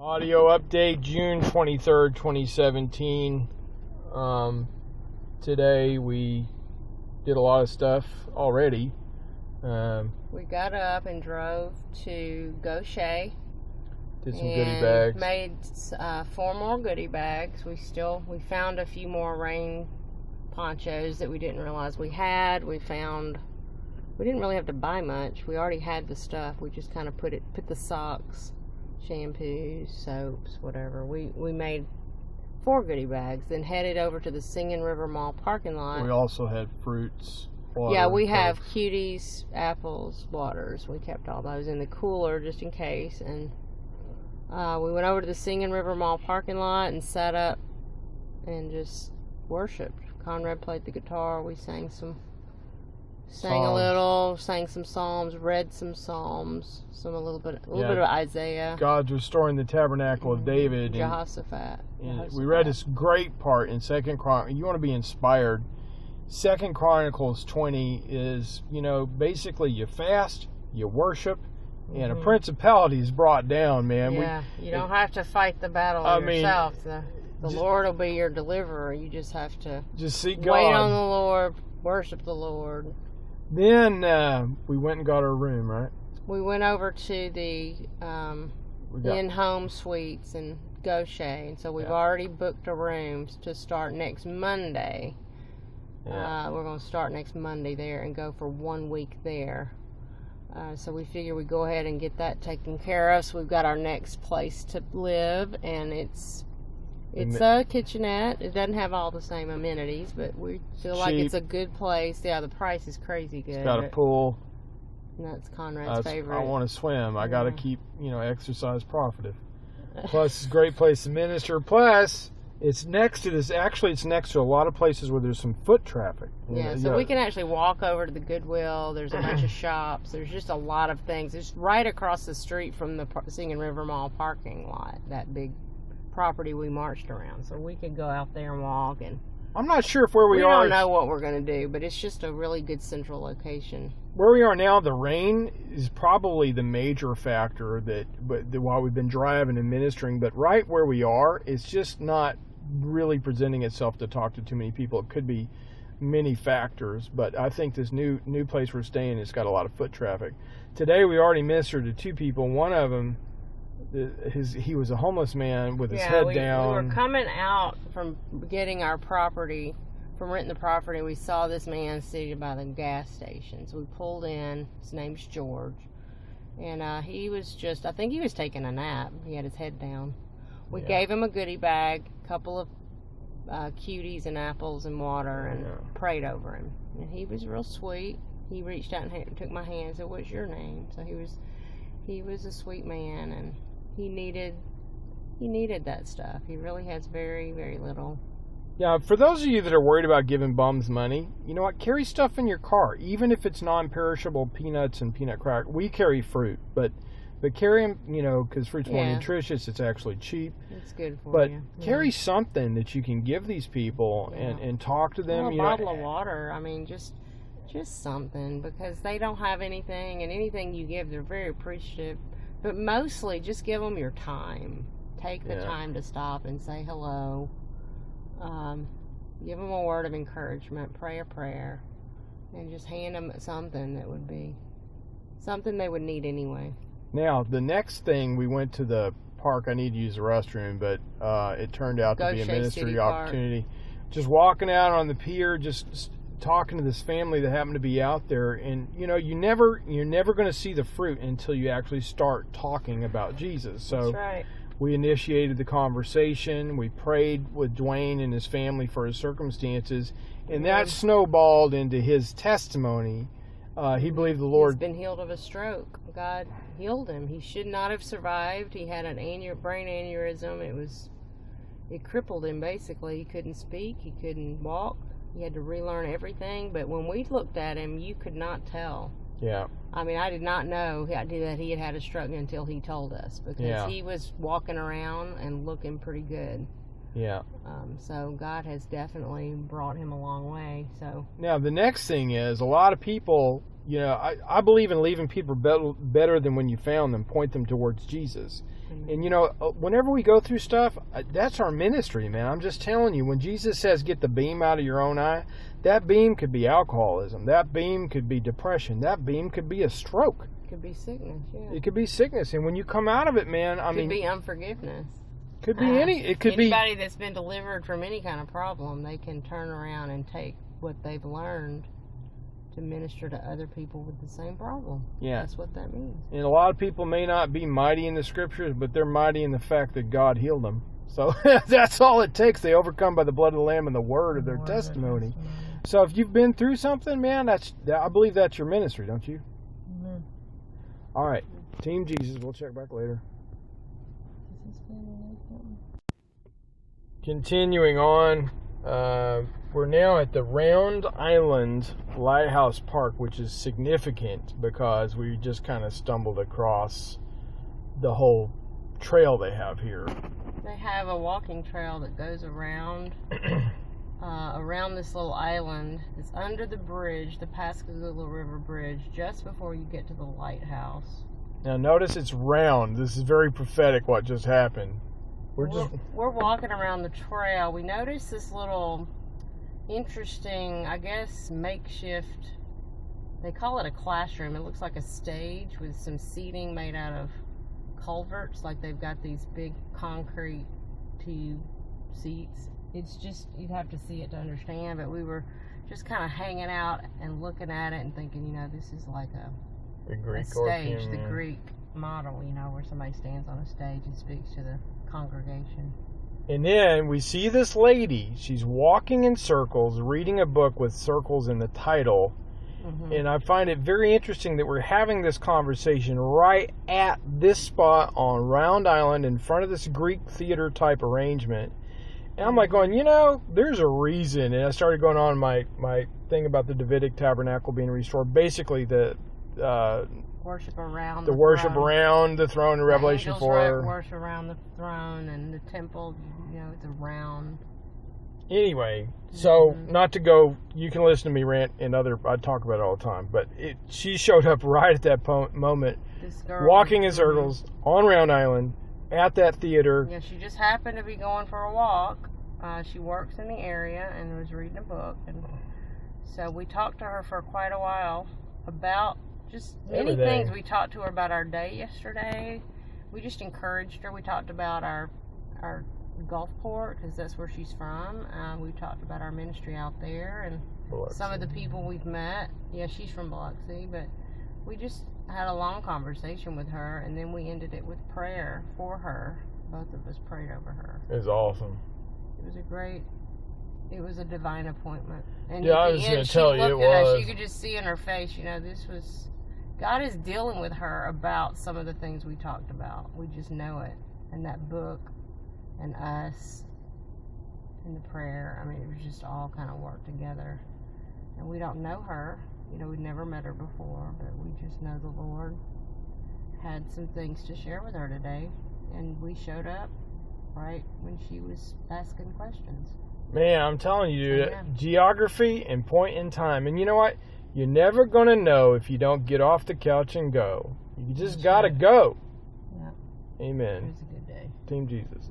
Audio update, June 23rd, 2017. Today we did a lot of stuff already. We got up and drove to Gautier. Did some goodie bags. Made 4 more goodie bags. We found a few more rain ponchos that we didn't realize we had. We didn't really have to buy much. We already had the stuff. We just kind of put the socks, shampoos, soaps, whatever. We made 4 goodie bags, then headed over to the Singing River Mall parking lot. We also had fruits, water. Yeah, we have cuties, apples, waters. We kept all those in the cooler just in case. And we went over to the Singing River Mall parking lot and sat up and just worshiped. Conrad played the guitar. We sang a little, sang some psalms, read some psalms, a little bit of Isaiah. God's restoring the Tabernacle of David. Jehoshaphat. We read this great part in 2nd Chronicles. You want to be inspired. 2nd Chronicles 20 is, basically you fast, you worship, and a principality is brought down, man. Yeah, you don't have to fight the battle yourself. The Lord will be your deliverer. You just have to seek God. Wait on the Lord, worship the Lord. Then we went and got our room, right? We went over to the in-home suites in Gautier, and so we've already booked a room to start next Monday. Yeah. We're going to start next Monday there and go for 1 week there. So we figure we go ahead and get that taken care of. So we've got our next place to live, and it's a kitchenette. It doesn't have all the same amenities, but we feel like it's a good place. Yeah, the price is crazy good. It's got a pool. That's Conrad's favorite. I want to swim. I got to keep, exercise profitable. Plus, it's a great place to minister. Plus, it's next to this. Actually, it's next to a lot of places where there's some foot traffic. Yeah, so we can actually walk over to the Goodwill. There's a bunch of shops. There's just a lot of things. It's right across the street from the Singing River Mall parking lot, that big property we marched around. So we could go out there and walk. And I'm not sure if where we are. We don't know what we're going to do, but it's just a really good central location. Where we are now, the rain is probably the major factor while we've been driving and ministering. But right where we are, it's just not really presenting itself to talk to too many people. It could be many factors, but I think this new place we're staying has got a lot of foot traffic. Today we already ministered to 2 people. One of them, he was a homeless man with his head down. We were coming out from getting our property, from renting the property. We saw this man seated by the gas station. So we pulled in. His name's George. And he was I think he was taking a nap. He had his head down. We gave him a goodie bag, a couple of cuties and apples and water, and prayed over him. And he was real sweet. He reached out and took my hand and said, "What's your name?" So he was a sweet man, and he needed that stuff. He really has very, very little. Yeah, for those of you that are worried about giving bums money, you know what? Carry stuff in your car, even if it's non-perishable peanuts and peanut crack. We carry fruit, but carry them, because fruit's more nutritious. It's actually cheap. It's good for you. But carry something that you can give these people and talk to them. A bottle of water. I mean, just something, because they don't have anything, and anything you give, they're very appreciative. But mostly, just give them your time. Take the time to stop and say hello. Give them a word of encouragement. Pray a prayer. And just hand them something that would be something they would need anyway. Now, the next thing, we went to the park. I need to use the restroom, but it turned out to be a ministry opportunity. Just walking out on the pier, just talking to this family that happened to be out there, and you're never going to see the fruit until you actually start talking about Jesus. So that's right. We initiated the conversation. We prayed with Dwayne and his family for his circumstances, and that snowballed into his testimony. He believed the Lord. He's been healed of a stroke. God healed him. He should not have survived. He had an brain aneurysm. It crippled him, basically. He couldn't speak. He couldn't walk. He had to relearn everything. But when we looked at him, you could not tell. Yeah. I mean, I did not know that he had a stroke until he told us, because he was walking around and looking pretty good. Yeah. So God has definitely brought him a long way. So now the next thing is, a lot of people, I believe in leaving people better than when you found them. Point them towards Jesus. And, you know, whenever we go through stuff, that's our ministry, man. I'm just telling you, when Jesus says get the beam out of your own eye, that beam could be alcoholism. That beam could be depression. That beam could be a stroke. It could be sickness, yeah. It could be sickness. And when you come out of it, man, It could be unforgiveness. Could be anybody that's been delivered from any kind of problem, they can turn around and take what they've learned to minister to other people with the same problem. Yeah. That's what that means. And a lot of people may not be mighty in the scriptures, but they're mighty in the fact that God healed them. So that's all it takes. They overcome by the blood of the Lamb and the word of their testimony. So if you've been through something, man, I believe that's your ministry, don't you? Mm-hmm. All right. Team Jesus. We'll check back later. Continuing on, we're now at the Round Island Lighthouse Park, which is significant because we just kind of stumbled across the whole trail they have here. They have a walking trail that goes around around this little island. It's under the bridge, the Pascagoula River Bridge, just before you get to the lighthouse. Now notice it's round. This is very prophetic what just happened. We're walking around the trail. We noticed this little interesting, I guess, makeshift, they call it a classroom. It looks like a stage with some seating made out of culverts, like they've got these big concrete tube seats. It's just, you'd have to see it to understand, but we were just kind of hanging out and looking at it and thinking, you know, this is like a stage, the Greek model, you know, where somebody stands on a stage and speaks to the congregation. And then we see this lady. She's walking in circles, reading a book with circles in the title. Mm-hmm. And I find it very interesting that we're having this conversation right at this spot on Round Island in front of this Greek theater type arrangement. And I'm like going, you know, there's a reason. And I started going on my thing about the Davidic tabernacle being restored. Basically, the worship around the throne in Revelation 4. Worship around the throne, and the temple, you know, it's around. Anyway, so not to go, you can listen to me rant and I talk about it all the time, but she showed up right at that moment, walking in circles on Round Island at that theater. Yeah, she just happened to be going for a walk. She works in the area and was reading a book, and so we talked to her for quite a while about just many things. We talked to her about our day yesterday. We just encouraged her. We talked about our Gulfport, because that's where she's from. We talked about our ministry out there and Biloxi. Some of the people we've met. Yeah, she's from Biloxi, but we just had a long conversation with her, and then we ended it with prayer for her. Both of us prayed over her. It was awesome. It was a divine appointment. And yeah, I was going to tell you it was. You could just see in her face, you know, God is dealing with her about some of the things we talked about. We just know it. And that book, and us, and the prayer, I mean, it was just all kind of worked together. And we don't know her. You know, we'd never met her before, but we just know the Lord had some things to share with her today. And we showed up right when she was asking questions. Man, I'm telling you, geography and point in time. And you know what? You're never going to know if you don't get off the couch and go. You just got to go. Yeah. Amen. It was a good day. Team Jesus.